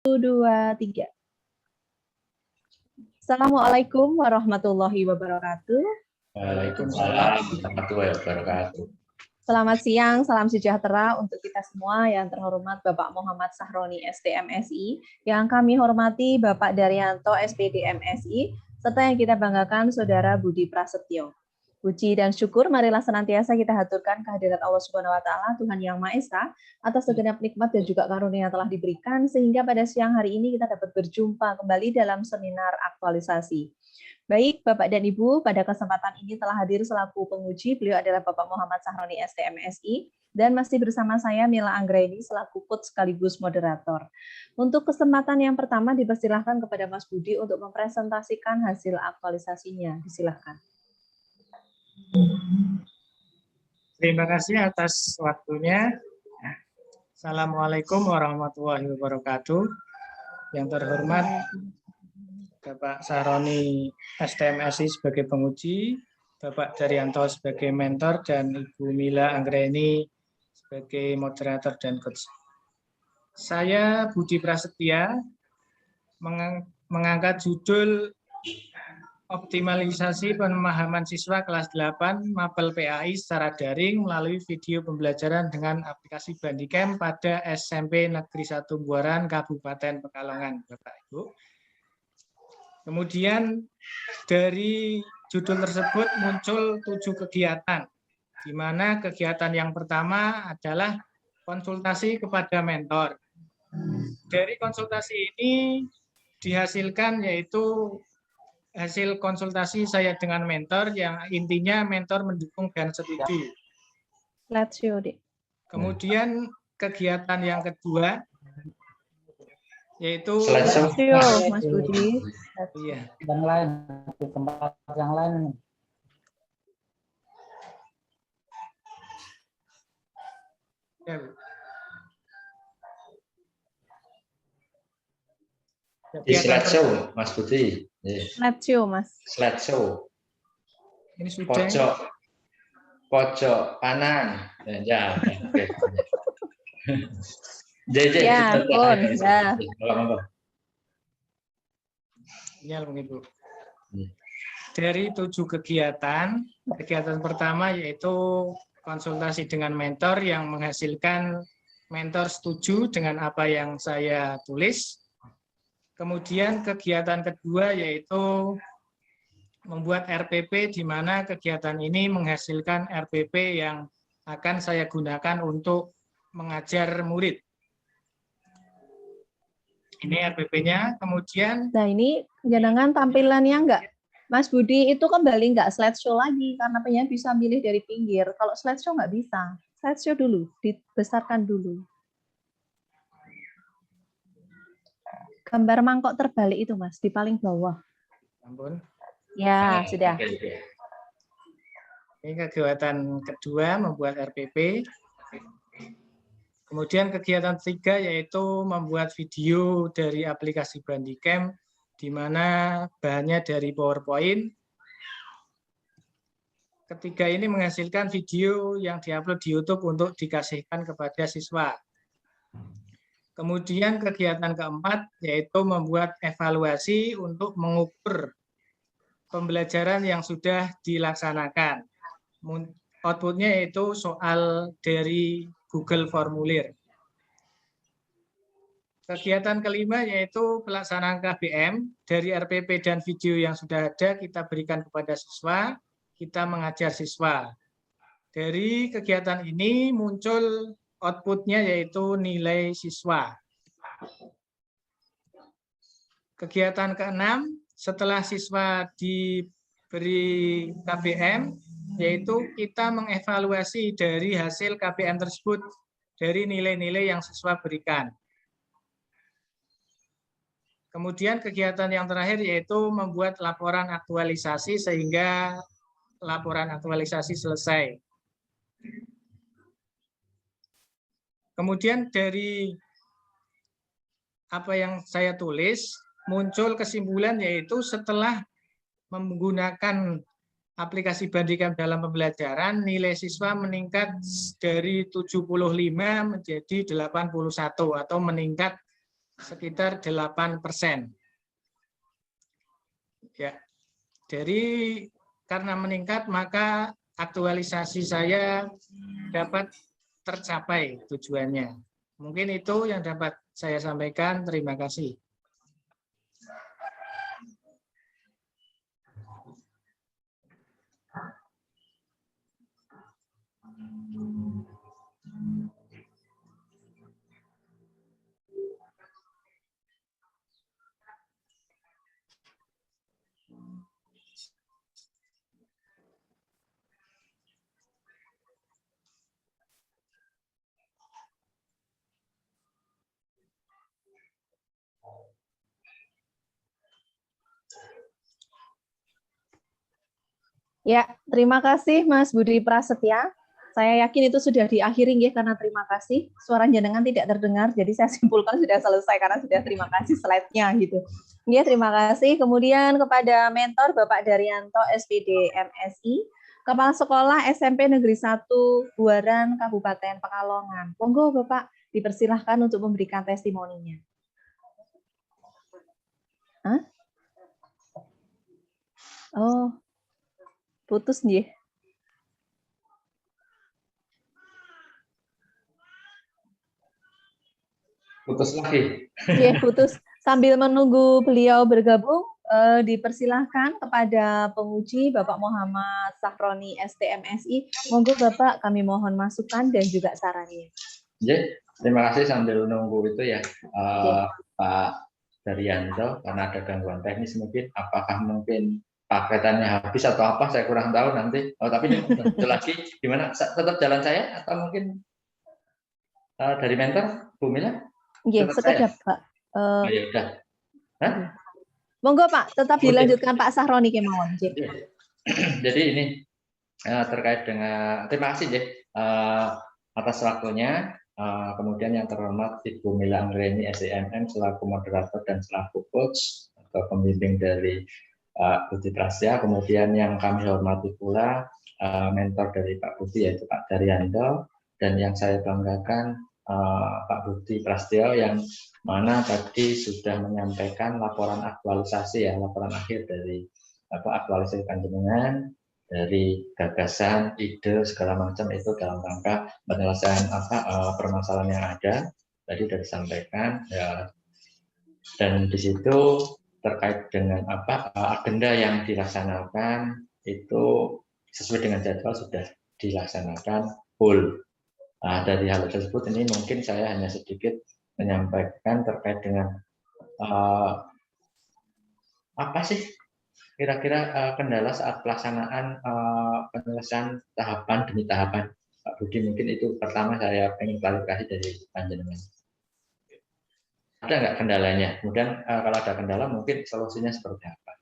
2, 3. Assalamualaikum warahmatullahi wabarakatuh. Waalaikumsalam warahmatullahi wabarakatuh. Selamat siang, salam sejahtera untuk kita semua. Yang terhormat Bapak Muhammad Sahroni, STMSI. Yang kami hormati Bapak Daryanto, SPD MSI. Serta yang kita banggakan Saudara Budi Prasetyo. Puji dan syukur marilah senantiasa kita haturkan kehadirat Allah Subhanahu wa taala, Tuhan Yang Maha Esa, atas segenap nikmat dan juga karunia yang telah diberikan sehingga pada siang hari ini kita dapat berjumpa kembali dalam seminar aktualisasi. Baik, Bapak dan Ibu, pada kesempatan ini telah hadir selaku penguji, beliau adalah Bapak Muhammad Sahroni, STMSI, dan masih bersama saya Mila Anggraini selaku coach sekaligus moderator. Untuk kesempatan yang pertama dipersilahkan kepada Mas Budi untuk mempresentasikan hasil aktualisasinya. Disilahkan. Terima kasih atas waktunya. Assalamualaikum warahmatullahi wabarakatuh. Yang terhormat Bapak Sahroni STMSI sebagai penguji, Bapak Daryanto sebagai mentor, dan Ibu Mila Anggraini sebagai moderator dan coach. Saya Budi Prasetya mengangkat judul Optimalisasi pemahaman siswa kelas 8 Mapel PAI secara daring melalui video pembelajaran dengan aplikasi Bandicam pada SMP Negeri 1 Buaran, Kabupaten Pekalongan, Bapak Ibu. Kemudian dari judul tersebut muncul 7 kegiatan, di mana kegiatan yang pertama adalah konsultasi kepada mentor. Dari konsultasi ini dihasilkan yaitu hasil konsultasi saya dengan mentor yang intinya mentor mendukung dan setuju. Kemudian kegiatan yang kedua yaitu Mas Budi. Iya. Yang lain, di tempat yang lain. Ya, Bu. Di slideshow, Mas Budi. Slideshow, Mas. Slideshow. Ini sudah. Pojok kanan. Ya, oke. Ya, pun. Ya. Ya, Ibu. Dari 7 kegiatan, kegiatan pertama yaitu konsultasi dengan mentor yang menghasilkan mentor setuju dengan apa yang saya tulis. Kemudian kegiatan kedua yaitu membuat RPP, di mana kegiatan ini menghasilkan RPP yang akan saya gunakan untuk mengajar murid. Ini RPP-nya. Kemudian, nah ini jangan tampilannya enggak, Mas Budi, itu kembali enggak slideshow lagi, karena penyanyi bisa milih dari pinggir. Kalau slideshow enggak bisa. Slideshow dulu, dibesarkan dulu. Gambar mangkok terbalik itu, Mas, di paling bawah. ampun. Ya, sudah. Ini kegiatan kedua, membuat RPP. Kemudian kegiatan ketiga yaitu membuat video dari aplikasi Bandicam, di mana bahannya dari PowerPoint. Ketiga ini menghasilkan video yang diupload di YouTube untuk dikasihkan kepada siswa. Kemudian kegiatan keempat yaitu membuat evaluasi untuk mengukur pembelajaran yang sudah dilaksanakan. Outputnya yaitu soal dari Google Formulir. Kegiatan kelima yaitu pelaksanaan KBM. Dari RPP dan video yang sudah ada kita berikan kepada siswa, kita mengajar siswa. Dari kegiatan ini muncul outputnya yaitu nilai siswa. Kegiatan keenam, setelah siswa diberi KBM, yaitu kita mengevaluasi dari hasil KBM tersebut dari nilai-nilai yang siswa berikan. Kemudian kegiatan yang terakhir yaitu membuat laporan aktualisasi sehingga laporan aktualisasi selesai. Kemudian dari apa yang saya tulis, muncul kesimpulan yaitu setelah menggunakan aplikasi Bandicam dalam pembelajaran, nilai siswa meningkat dari 75 menjadi 81 atau meningkat sekitar 8%. Ya, karena meningkat maka aktualisasi saya dapat tercapai tujuannya. Mungkin itu yang dapat saya sampaikan. Terima kasih. Ya, terima kasih Mas Budi Prasetya. Saya yakin itu sudah diakhiri ya, karena terima kasih. Suara jenengan tidak terdengar, jadi saya simpulkan sudah selesai karena sudah terima kasih slide-nya gitu. Ya, terima kasih. Kemudian kepada mentor Bapak Daryanto SPD MSI, Kepala Sekolah SMP Negeri 1 Buaran Kabupaten Pekalongan. Monggo Bapak dipersilahkan untuk memberikan testimoninya. Hah? Oh, putus nih. Putus lagi. Iya, putus. Sambil menunggu beliau bergabung, dipersilahkan kepada penguji Bapak Muhammad Sahroni STMSI. Monggo Bapak, kami mohon masukan dan juga sarannya. Ya, terima kasih sambil nunggu itu ya, Pak Daryanto, karena ada gangguan teknis mungkin. Apakah mungkin paketannya habis atau apa, saya kurang tahu nanti. Oh, tapi ini itu lagi gimana? Tetap jalan saya atau mungkin dari mentor Bu Mila? Iya, sekedap Pak. Oh, ya udah. Hah? Monggo Pak, tetap dilanjutkan Pak Sahroni kemauan. Jadi ini terkait dengan, terima kasih ya atas waktunya. Kemudian yang terhormat Ibu Mila Anggreni SEMM selaku moderator dan selaku coach atau pembimbing dari Budi Prasetya. Kemudian yang kami hormati pula mentor dari Pak Budi yaitu Pak Daryanto, dan yang saya banggakan Pak Budi Prasetyo yang mana tadi sudah menyampaikan laporan aktualisasi ya, laporan akhir dari aktualisasi panjenengan dari gagasan, ide segala macam itu dalam rangka penyelesaian permasalahan yang ada tadi sudah disampaikan ya, dan di situ terkait dengan agenda yang dilaksanakan itu sesuai dengan jadwal sudah dilaksanakan full. Nah, dari hal tersebut ini mungkin saya hanya sedikit menyampaikan terkait dengan apa sih kira-kira kendala saat pelaksanaan penyelesaian tahapan demi tahapan. Pak Budi, mungkin itu pertama saya ingin klarifikasi dari panjenengan. Ada nggak kendalanya? Kemudian kalau ada kendala mungkin solusinya seperti apa?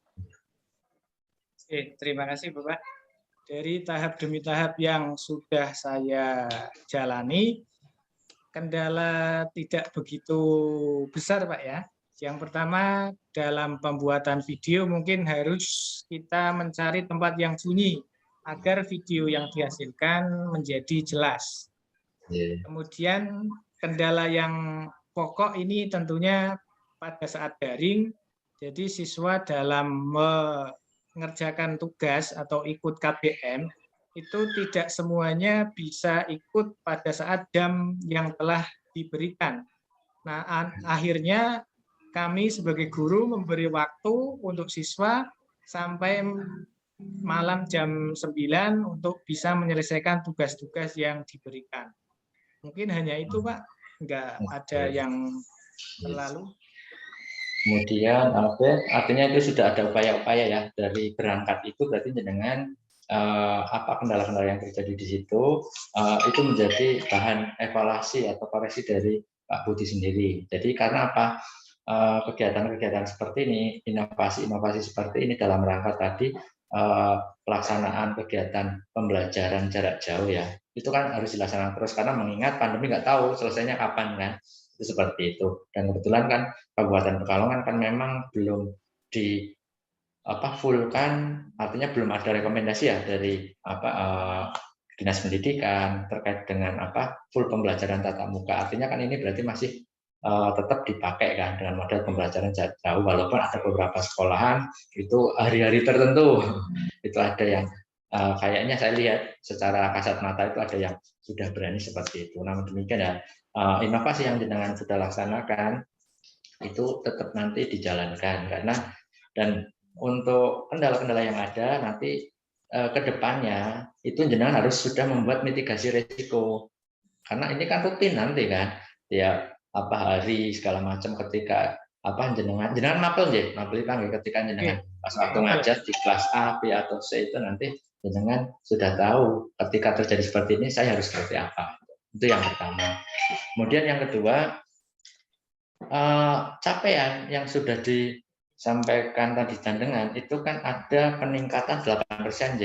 Oke, terima kasih Bapak. Dari tahap demi tahap yang sudah saya jalani, kendala tidak begitu besar Pak ya. Yang pertama, dalam pembuatan video mungkin harus kita mencari tempat yang sunyi agar video yang dihasilkan menjadi jelas. Kemudian kendala yang pokok ini tentunya pada saat daring, jadi siswa dalam mengerjakan tugas atau ikut KBM itu tidak semuanya bisa ikut pada saat jam yang telah diberikan. Nah, akhirnya kami sebagai guru memberi waktu untuk siswa sampai malam jam 9 untuk bisa menyelesaikan tugas-tugas yang diberikan. Mungkin hanya itu Pak, nggak ada yang terlalu. Kemudian artinya itu sudah ada upaya-upaya ya dari berangkat itu, berarti dengan apa kendala-kendala yang terjadi di situ itu menjadi bahan evaluasi atau koreksi dari Pak Budi sendiri. Jadi karena apa? Kegiatan-kegiatan seperti ini, inovasi-inovasi seperti ini dalam rangka tadi pelaksanaan kegiatan pembelajaran jarak jauh ya, itu kan harus dilaksanakan terus karena mengingat pandemi nggak tahu selesainya kapan kan, itu seperti itu. Dan kebetulan kan Kabupaten Pekalongan kan memang belum di full-kan, artinya belum ada rekomendasi ya dari Dinas Pendidikan terkait dengan full pembelajaran tatap muka. Artinya kan ini berarti masih tetap dipakai kan dengan model pembelajaran jarak jauh, walaupun ada beberapa sekolahan itu hari-hari tertentu itu ada yang kayaknya saya lihat secara kasat mata itu ada yang sudah berani seperti itu. Namun demikian ya, inovasi yang jenengan sudah laksanakan itu tetap nanti dijalankan, karena dan untuk kendala-kendala yang ada nanti ke depannya itu jenengan harus sudah membuat mitigasi risiko, karena ini kan rutin nanti kan ya, hari segala macam ketika jenengan mapel ketika jenengan pas waktu ngajar di kelas A, B atau C itu nanti jenengan sudah tahu ketika terjadi seperti ini saya harus seperti apa. Itu yang pertama. Kemudian yang kedua, capaian yang sudah disampaikan tadi jenengan itu kan ada peningkatan 8%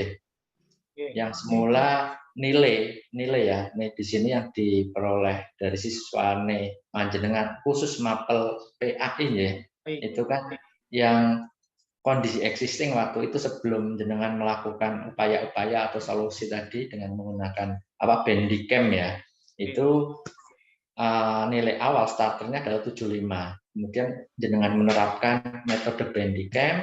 yang semula nilai ya, di sini yang diperoleh dari siswa panjenengan khusus mapel PAI ya, itu kan yang kondisi existing waktu itu sebelum jenengan melakukan upaya-upaya atau solusi tadi dengan menggunakan Bandicam ya, itu nilai awal starternya adalah 75. Kemudian jenengan menerapkan metode Bandicam,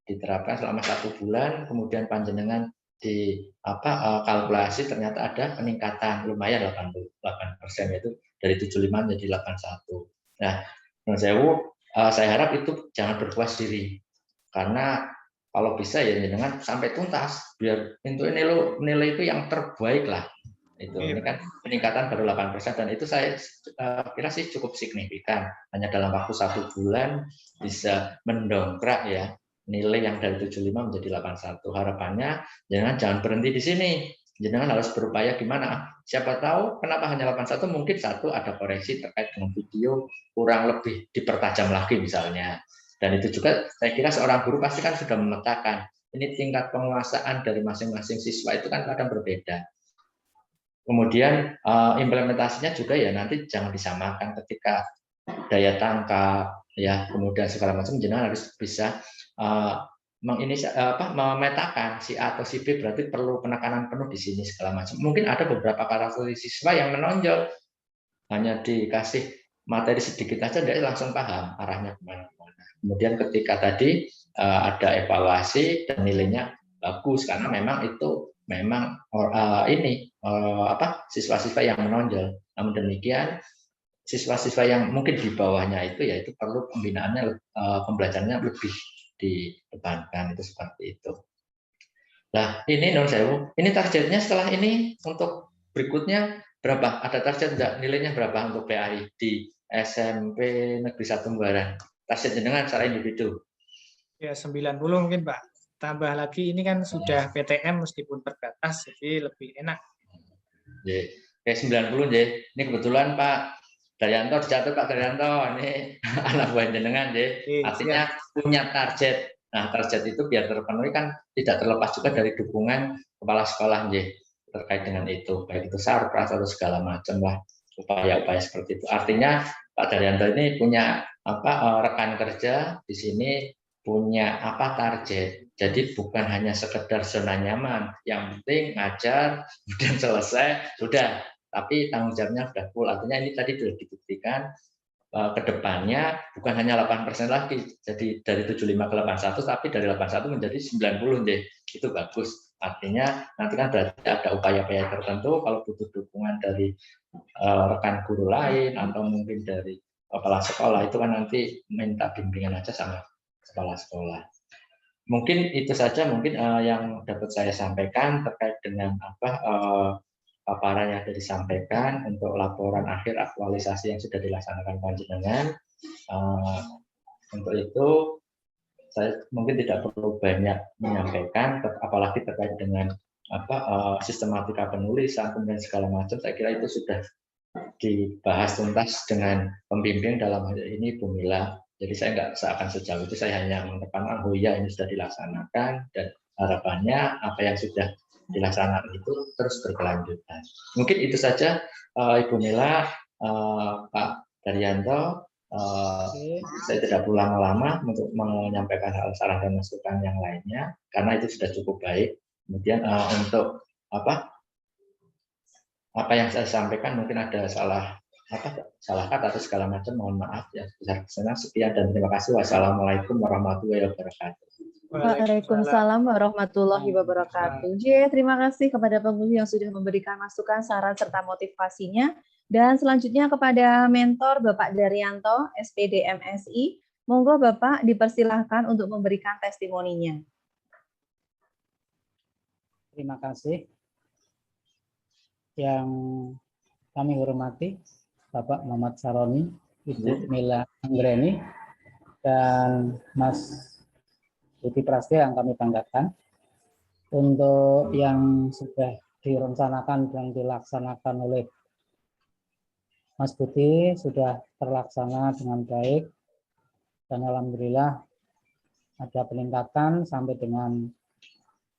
diterapkan selama 1 bulan, kemudian panjenengan di kalkulasi ternyata ada peningkatan lumayan 88%, yaitu dari 75 menjadi 81. Nah, menurut saya harap itu jangan berpuas diri, karena kalau bisa ya jenengan sampai tuntas biar nilai itu yang terbaik lah. Ini kan peningkatan baru 8%, dan itu saya kira sih cukup signifikan. Hanya dalam waktu 1 bulan bisa mendongkrak ya nilai yang dari 75 menjadi 81. Harapannya jangan berhenti di sini. Jangan harus berupaya gimana. Siapa tahu kenapa hanya 81, mungkin satu ada koreksi terkait dengan video kurang lebih dipertajam lagi misalnya. Dan itu juga saya kira seorang guru pasti kan sudah memetakan ini tingkat penguasaan dari masing-masing siswa itu kan kadang berbeda. Kemudian implementasinya juga ya nanti jangan disamakan ketika daya tangkap ya, kemudian segala macam, jenengan harus bisa memetakan si A atau si B berarti perlu penekanan penuh di sini segala macam. Mungkin ada beberapa karakteristik siswa yang menonjol, hanya dikasih materi sedikit aja dia langsung paham arahnya kemana-mana. Kemudian ketika tadi ada evaluasi dan nilainya bagus karena memang itu siswa-siswa yang menonjol. Namun demikian siswa-siswa yang mungkin di bawahnya itu ya itu perlu pembinaannya, pembelajarannya lebih ditekankan, itu seperti itu. Nah ini non sewu, ini targetnya setelah ini untuk berikutnya berapa? Ada target enggak? Nilainya berapa untuk PAI di SMP Negeri 1 Mbaran? Target jenengan secara individu? Ya 90 mungkin Pak. Tambah lagi ini kan sudah PTM meskipun terbatas, jadi lebih enak. Kayak 90 ya. Ini kebetulan Pak Daryanto dijatuh Pak Daryanto, ini anak buah jenengan ya. Artinya punya target. Nah target itu biar terpenuhi kan tidak terlepas juga dari dukungan kepala sekolah ya, terkait dengan itu, baik itu sarpras atau segala macam lah upaya-upaya seperti itu. Artinya Pak Daryanto ini punya rekan kerja di sini, punya target. Jadi bukan hanya sekedar zona nyaman, yang penting ngajar, kemudian selesai, sudah. Tapi tanggung jawabnya sudah full. Artinya ini tadi sudah dibuktikan ke depannya bukan hanya 8% lagi. Jadi dari 75 ke 81, tapi dari 81 menjadi 90 deh. Itu bagus. Artinya nanti kan berarti ada upaya-upaya tertentu, kalau butuh dukungan dari rekan guru lain atau mungkin dari kepala sekolah, itu kan nanti minta bimbingan aja sama kepala sekolah. Mungkin itu saja yang dapat saya sampaikan terkait dengan paparan yang sudah disampaikan untuk laporan akhir aktualisasi yang sudah dilaksanakan panjenengan. Untuk itu saya mungkin tidak perlu banyak menyampaikan, apalagi terkait dengan sistematika penulisan kemudian segala macam. Saya kira itu sudah dibahas tuntas dengan pembimbing, dalam hal ini Bu Mila. Jadi saya nggak akan sejauh itu, saya hanya menekankan ini sudah dilaksanakan, dan harapannya apa yang sudah dilaksanakan itu terus berkelanjutan. Mungkin itu saja Ibu Mila, Pak Daryanto. Saya tidak perlu lama-lama untuk menyampaikan hal saran dan masukan yang lainnya karena itu sudah cukup baik. Kemudian untuk apa yang saya sampaikan mungkin ada salah salah kata atau segala macam, mohon maaf ya. Sebesar-besarnya sekian dan terima kasih. Wassalamualaikum warahmatullahi wabarakatuh. Waalaikumsalam warahmatullahi wabarakatuh. Terima kasih kepada pengunjung yang sudah memberikan masukan, saran, serta motivasinya. Dan selanjutnya kepada mentor Bapak Daryanto, SPD MSI. Monggo Bapak dipersilahkan untuk memberikan testimoninya. Terima kasih. Yang kami hormati Bapak Muhammad Sahroni, Ibu Mila Anggreni, dan Mas Budi Prasetyo yang kami banggakan. Untuk yang sudah direncanakan dan dilaksanakan oleh Mas Budi sudah terlaksana dengan baik, dan alhamdulillah ada peningkatan sampai dengan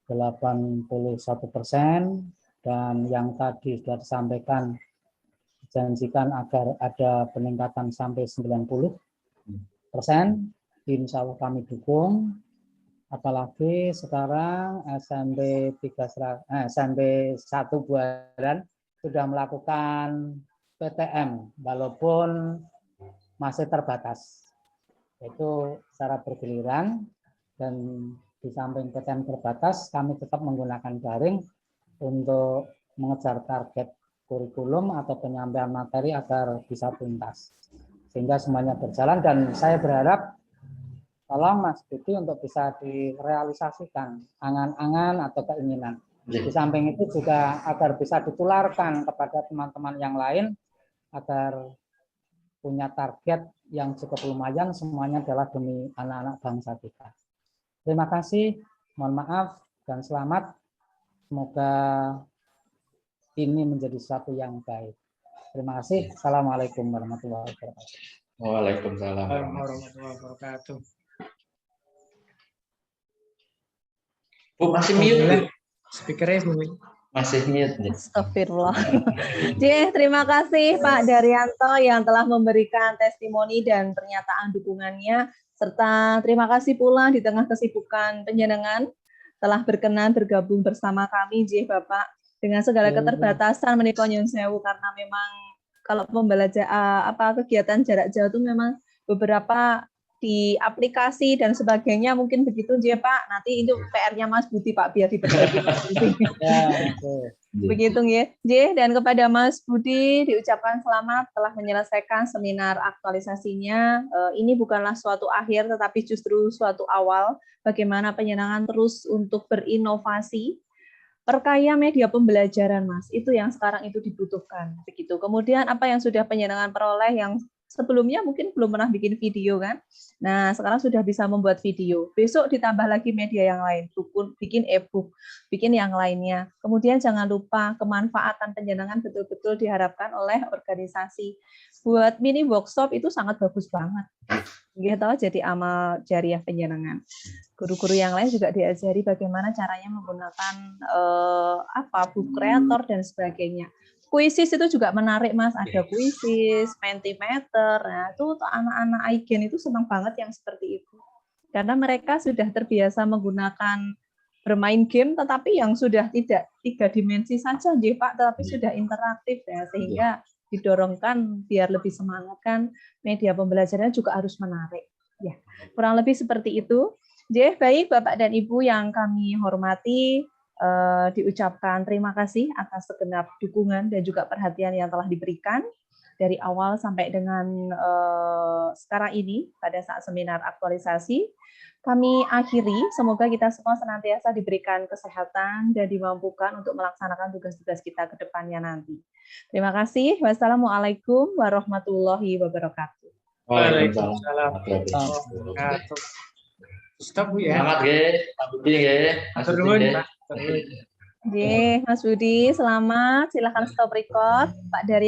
81%, dan yang tadi sudah disampaikan dijanjikan agar ada peningkatan sampai 90%. Insya Allah kami dukung, apalagi sekarang SMP 1 bulan sudah melakukan PTM walaupun masih terbatas, itu secara bergiliran, dan di samping PTM terbatas kami tetap menggunakan daring untuk mengejar target kurikulum atau penyampaian materi agar bisa tuntas, sehingga semuanya berjalan. Dan saya berharap tolong Mas Budi untuk bisa direalisasikan angan-angan atau keinginan. Di samping itu juga agar bisa ditularkan kepada teman-teman yang lain agar punya target yang cukup lumayan, semuanya adalah demi anak-anak bangsa kita. Terima kasih, mohon maaf dan selamat. Semoga ini menjadi sesuatu yang baik. Terima kasih. Assalamualaikum warahmatullahi wabarakatuh. Waalaikumsalam warahmatullahi wabarakatuh. Bu, masih mute, Bu. Speakernya Masih mute. Astagfirullah. Terima kasih Pak Daryanto yang telah memberikan testimoni dan pernyataan dukungannya, serta terima kasih pula di tengah kesibukan panjenengan telah berkenan bergabung bersama kami, Bapak, dengan segala keterbatasan menika nyuwun sewu, karena memang kalau pembelajaran kegiatan jarak jauh itu memang beberapa di aplikasi dan sebagainya, mungkin begitu Pak. Nanti itu PR-nya Mas Budi Pak, biar diperbaiki Mas Budi. Begitu dan kepada Mas Budi diucapkan selamat telah menyelesaikan seminar aktualisasinya. Ini bukanlah suatu akhir, tetapi justru suatu awal bagaimana penyenangan terus untuk berinovasi, perkaya media pembelajaran, Mas. Itu yang sekarang itu dibutuhkan. Begitu. Kemudian apa yang sudah penyenangan peroleh yang sebelumnya mungkin belum pernah bikin video kan. Nah, sekarang sudah bisa membuat video. Besok ditambah lagi media yang lain, bikin e-book, bikin yang lainnya. Kemudian jangan lupa kemanfaatan penjenengan betul-betul diharapkan oleh organisasi. Buat mini workshop itu sangat bagus banget. Gitu, jadi amal jariah penjenengan. Guru-guru yang lain juga diajari bagaimana caranya menggunakan book creator dan sebagainya. Kuisis itu juga menarik, Mas. Ada kuisis, Mentimeter. Nah, itu untuk anak-anak IGEN itu senang banget yang seperti itu. Karena mereka sudah terbiasa menggunakan bermain game, tetapi yang sudah tidak 3 dimensi saja, Pak, tetapi sudah interaktif ya, sehingga didorongkan biar lebih semangat kan. Media pembelajarannya juga harus menarik. Ya, kurang lebih seperti itu. Baik Bapak dan Ibu yang kami hormati, diucapkan terima kasih atas segenap dukungan dan juga perhatian yang telah diberikan dari awal sampai dengan sekarang ini pada saat seminar aktualisasi. Kami akhiri, semoga kita semua senantiasa diberikan kesehatan dan dimampukan untuk melaksanakan tugas-tugas kita ke depannya nanti. Terima kasih. Wassalamualaikum warahmatullahi wabarakatuh. Waalaikumsalam. Stop Bu ya. Selamat Pak Budi Mas Budi. Mas Budi, selamat. Silakan stop record. Pak Dari